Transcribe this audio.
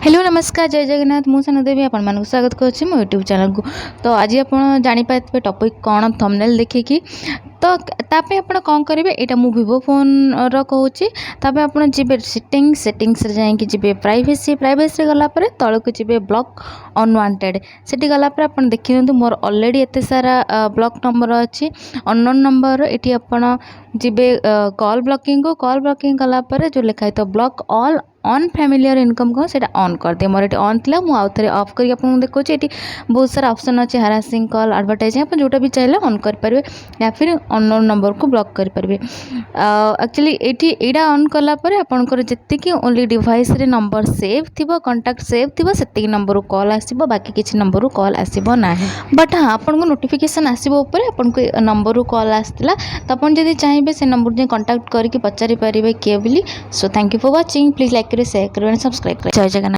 Hello नमस्कार जय जगन्नाथ मुझे देवी आपको स्वागत करुच्ची मो यूट्यूब चैनल को। तो आज आप जापारे टॉपिक कौन थंबनेल देखिकी तो तापे आप कौन करेंगे यहाँ मु वीवो फोन कहूँ ताप आप जी सेटिंग्स जाकि जी प्राइवेसी गलापर तौक जी ब्लॉक अनवांटेड से गलापर आप देखी दिखाँ मोर ऑलरेडी एत सारा ब्लॉक नंबर अच्छी अननोन नंबर ये आप जी कॉल ब्लॉकिंग गलापर जो लिखाई तो block all on familiar income कौन से ऑन कर दिए मोर ये ऑन थी मुझे ऑफ कर देखो ये बहुत सारा ऑप्शन अच्छे हारासिंग कॉल एडवर्टाइजिंग आप जोटा भी चाहिए ऑन करेंगे या फिर अननोन नंबर को ब्लॉक करेंगे। एक्चुअली ये ऑन कलापर आपंकर जी ओनली डिवाइस रे नंबर सेव थी कंटाक्ट सेव थी से नंबर कॉल आसो बाकी किसी नंबर कॉल आसो ना बट हाँ आपको नोटिफिकेशन आसो आपको नंबर कॉल आसाला तो आप जब चाहिए से नंबर जो कंटाक्ट करके पचारि पारे किए बोली। So thank you for watching please like करें शेयर करें सब्सक्राइब करें। जय जगन्नाथ।